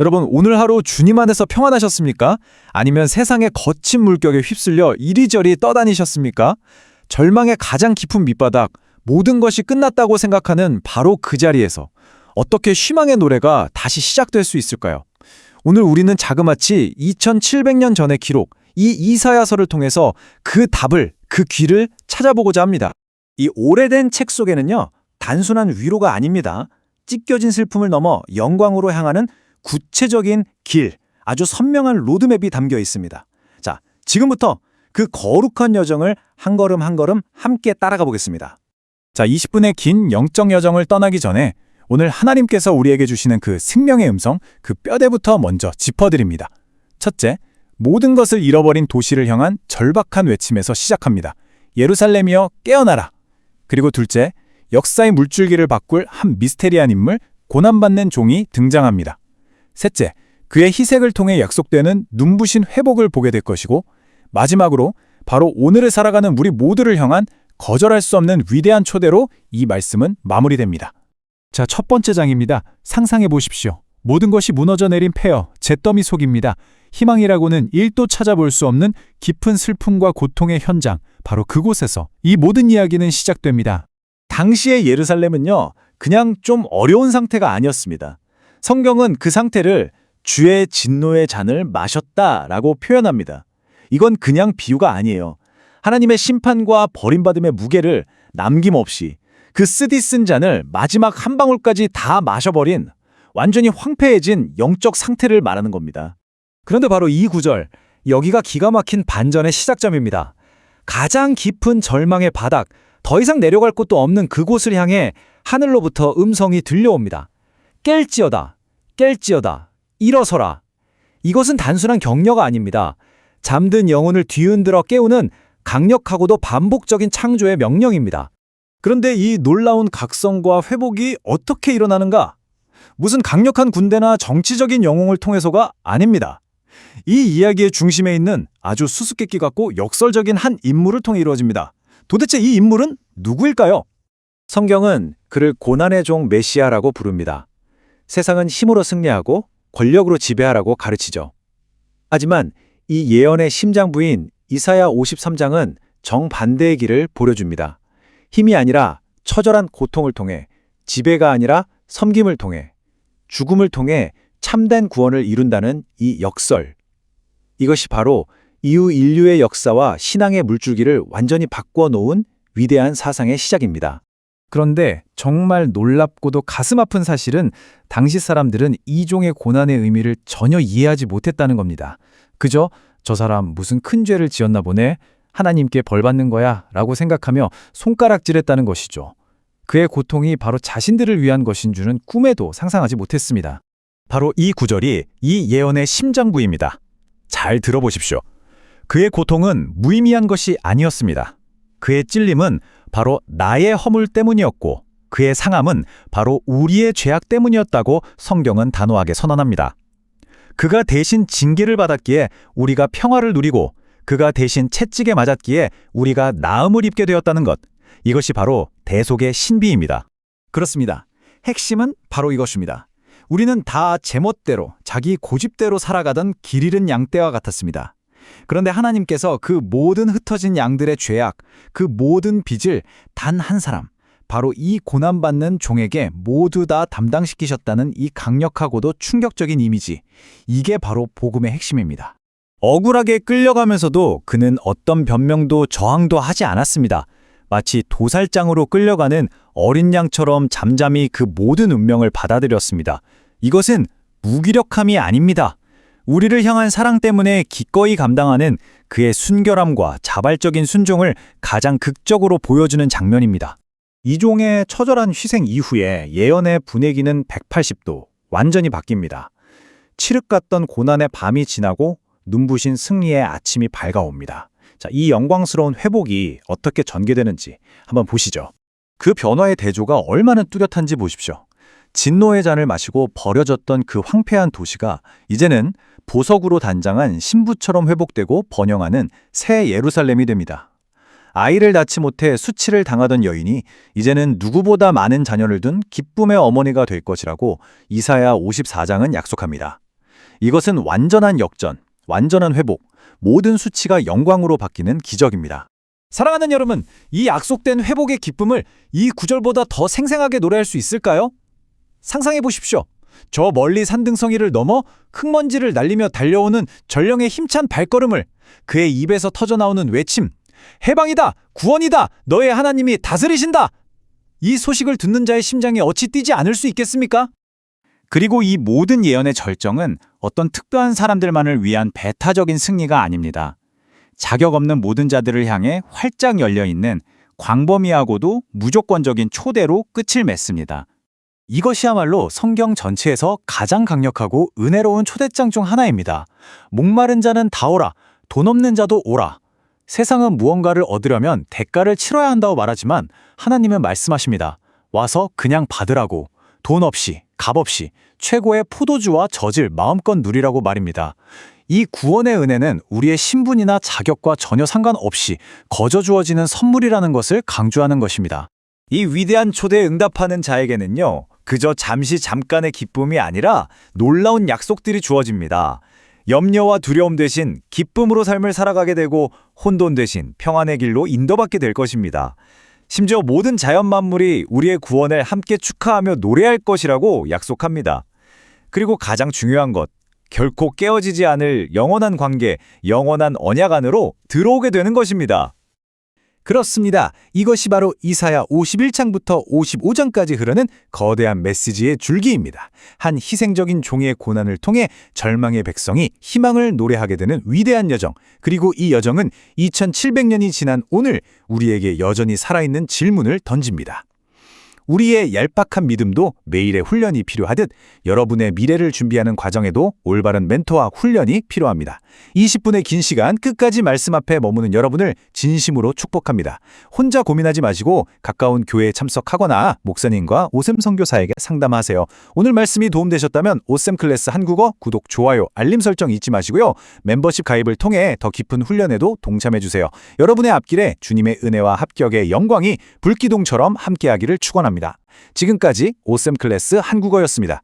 여러분, 오늘 하루 주님 안에서 평안하셨습니까? 아니면 세상의 거친 물결에 휩쓸려 이리저리 떠다니셨습니까? 절망의 가장 깊은 밑바닥, 모든 것이 끝났다고 생각하는 바로 그 자리에서 어떻게 희망의 노래가 다시 시작될 수 있을까요? 오늘 우리는 자그마치 2700년 전의 기록, 이 이사야서를 통해서 그 답을, 그 길을 찾아보고자 합니다. 이 오래된 책 속에는요, 단순한 위로가 아닙니다. 찢겨진 슬픔을 넘어 영광으로 향하는 구체적인 길, 아주 선명한 로드맵이 담겨 있습니다. 자, 지금부터 그 거룩한 여정을 한 걸음 한 걸음 함께 따라가 보겠습니다. 자, 20분의 긴 영적 여정을 떠나기 전에 오늘 하나님께서 우리에게 주시는 그 생명의 음성, 그 뼈대부터 먼저 짚어드립니다. 첫째, 모든 것을 잃어버린 도시를 향한 절박한 외침에서 시작합니다. 예루살렘이여 깨어나라. 그리고 둘째, 역사의 물줄기를 바꿀 한 미스테리한 인물, 고난받는 종이 등장합니다. 셋째, 그의 희생을 통해 약속되는 눈부신 회복을 보게 될 것이고, 마지막으로 바로 오늘을 살아가는 우리 모두를 향한 거절할 수 없는 위대한 초대로 이 말씀은 마무리됩니다. 자, 첫 번째 장입니다. 상상해 보십시오. 모든 것이 무너져 내린 폐허, 잿더미 속입니다. 희망이라고는 1도 찾아볼 수 없는 깊은 슬픔과 고통의 현장, 바로 그곳에서 이 모든 이야기는 시작됩니다. 당시의 예루살렘은요, 그냥 좀 어려운 상태가 아니었습니다. 성경은 그 상태를 주의 진노의 잔을 마셨다라고 표현합니다. 이건 그냥 비유가 아니에요. 하나님의 심판과 버림받음의 무게를 남김없이 그 쓰디쓴 잔을 마지막 한 방울까지 다 마셔버린 완전히 황폐해진 영적 상태를 말하는 겁니다. 그런데 바로 이 구절, 여기가 기가 막힌 반전의 시작점입니다. 가장 깊은 절망의 바닥, 더 이상 내려갈 곳도 없는 그곳을 향해 하늘로부터 음성이 들려옵니다. 깰지어다, 깰지어다, 일어서라. 이것은 단순한 격려가 아닙니다. 잠든 영혼을 뒤흔들어 깨우는 강력하고도 반복적인 창조의 명령입니다. 그런데 이 놀라운 각성과 회복이 어떻게 일어나는가? 무슨 강력한 군대나 정치적인 영웅을 통해서가 아닙니다. 이 이야기의 중심에 있는 아주 수수께끼 같고 역설적인 한 인물을 통해 이루어집니다. 도대체 이 인물은 누구일까요? 성경은 그를 고난의 종 메시아라고 부릅니다. 세상은 힘으로 승리하고 권력으로 지배하라고 가르치죠. 하지만 이 예언의 심장부인 이사야 53장은 정반대의 길을 보여줍니다. 힘이 아니라 처절한 고통을 통해, 지배가 아니라 섬김을 통해, 죽음을 통해 참된 구원을 이룬다는 이 역설. 이것이 바로 이후 인류의 역사와 신앙의 물줄기를 완전히 바꾸어 놓은 위대한 사상의 시작입니다. 그런데 정말 놀랍고도 가슴 아픈 사실은 당시 사람들은 이 종의 고난의 의미를 전혀 이해하지 못했다는 겁니다. 그저 저 사람 무슨 큰 죄를 지었나 보네, 하나님께 벌 받는 거야 라고 생각하며 손가락질했다는 것이죠. 그의 고통이 바로 자신들을 위한 것인 줄은 꿈에도 상상하지 못했습니다. 바로 이 구절이 이 예언의 심장부입니다. 잘 들어보십시오. 그의 고통은 무의미한 것이 아니었습니다. 그의 찔림은 바로 나의 허물 때문이었고, 그의 상함은 바로 우리의 죄악 때문이었다고 성경은 단호하게 선언합니다. 그가 대신 징계를 받았기에 우리가 평화를 누리고, 그가 대신 채찍에 맞았기에 우리가 나음을 입게 되었다는 것, 이것이 바로 대속의 신비입니다. 그렇습니다. 핵심은 바로 이것입니다. 우리는 다 제멋대로, 자기 고집대로 살아가던 길 잃은 양떼와 같았습니다. 그런데 하나님께서 그 모든 흩어진 양들의 죄악, 그 모든 빚을 단 한 사람, 바로 이 고난받는 종에게 모두 다 담당시키셨다는 이 강력하고도 충격적인 이미지, 이게 바로 복음의 핵심입니다. 억울하게 끌려가면서도 그는 어떤 변명도 저항도 하지 않았습니다. 마치 도살장으로 끌려가는 어린 양처럼 잠잠히 그 모든 운명을 받아들였습니다. 이것은 무기력함이 아닙니다. 우리를 향한 사랑 때문에 기꺼이 감당하는 그의 순결함과 자발적인 순종을 가장 극적으로 보여주는 장면입니다. 이 종의 처절한 희생 이후에 예언의 분위기는 180도 완전히 바뀝니다. 칠흑 같던 고난의 밤이 지나고 눈부신 승리의 아침이 밝아옵니다. 자, 이 영광스러운 회복이 어떻게 전개되는지 한번 보시죠. 그 변화의 대조가 얼마나 뚜렷한지 보십시오. 진노의 잔을 마시고 버려졌던 그 황폐한 도시가 이제는 보석으로 단장한 신부처럼 회복되고 번영하는 새 예루살렘이 됩니다. 아이를 낳지 못해 수치를 당하던 여인이 이제는 누구보다 많은 자녀를 둔 기쁨의 어머니가 될 것이라고 이사야 54장은 약속합니다. 이것은 완전한 역전, 완전한 회복, 모든 수치가 영광으로 바뀌는 기적입니다. 사랑하는 여러분, 이 약속된 회복의 기쁨을 이 구절보다 더 생생하게 노래할 수 있을까요? 상상해 보십시오. 저 멀리 산등성이를 넘어 흙먼지를 날리며 달려오는 전령의 힘찬 발걸음을, 그의 입에서 터져나오는 외침, 해방이다! 구원이다! 너의 하나님이 다스리신다! 이 소식을 듣는 자의 심장이 어찌 뛰지 않을 수 있겠습니까? 그리고 이 모든 예언의 절정은 어떤 특별한 사람들만을 위한 배타적인 승리가 아닙니다. 자격 없는 모든 자들을 향해 활짝 열려있는 광범위하고도 무조건적인 초대로 끝을 맺습니다. 이것이야말로 성경 전체에서 가장 강력하고 은혜로운 초대장 중 하나입니다. 목마른 자는 다 오라, 돈 없는 자도 오라. 세상은 무언가를 얻으려면 대가를 치러야 한다고 말하지만 하나님은 말씀하십니다. 와서 그냥 받으라고. 돈 없이, 값 없이 최고의 포도주와 젖을 마음껏 누리라고 말입니다. 이 구원의 은혜는 우리의 신분이나 자격과 전혀 상관없이 거저 주어지는 선물이라는 것을 강조하는 것입니다. 이 위대한 초대에 응답하는 자에게는요, 그저 잠깐의 기쁨이 아니라 놀라운 약속들이 주어집니다. 염려와 두려움 대신 기쁨으로 삶을 살아가게 되고 혼돈 대신 평안의 길로 인도받게 될 것입니다. 심지어 모든 자연 만물이 우리의 구원을 함께 축하하며 노래할 것이라고 약속합니다. 그리고 가장 중요한 것, 결코 깨어지지 않을 영원한 관계, 영원한 언약 안으로 들어오게 되는 것입니다. 그렇습니다. 이것이 바로 이사야 51장부터 55장까지 흐르는 거대한 메시지의 줄기입니다. 한 희생적인 종의 고난을 통해 절망의 백성이 희망을 노래하게 되는 위대한 여정, 그리고 이 여정은 2700년이 지난 오늘 우리에게 여전히 살아있는 질문을 던집니다. 우리의 얄팍한 믿음도 매일의 훈련이 필요하듯 여러분의 미래를 준비하는 과정에도 올바른 멘토와 훈련이 필요합니다. 20분의 긴 시간 끝까지 말씀 앞에 머무는 여러분을 진심으로 축복합니다. 혼자 고민하지 마시고 가까운 교회에 참석하거나 목사님과 오셈 선교사에게 상담하세요. 오늘 말씀이 도움되셨다면 오셈 클래스 한국어 구독, 좋아요, 알림 설정 잊지 마시고요. 멤버십 가입을 통해 더 깊은 훈련에도 동참해주세요. 여러분의 앞길에 주님의 은혜와 합격의 영광이 불기둥처럼 함께하기를 축원합니다. 지금까지 오셈 클래스 한국어였습니다.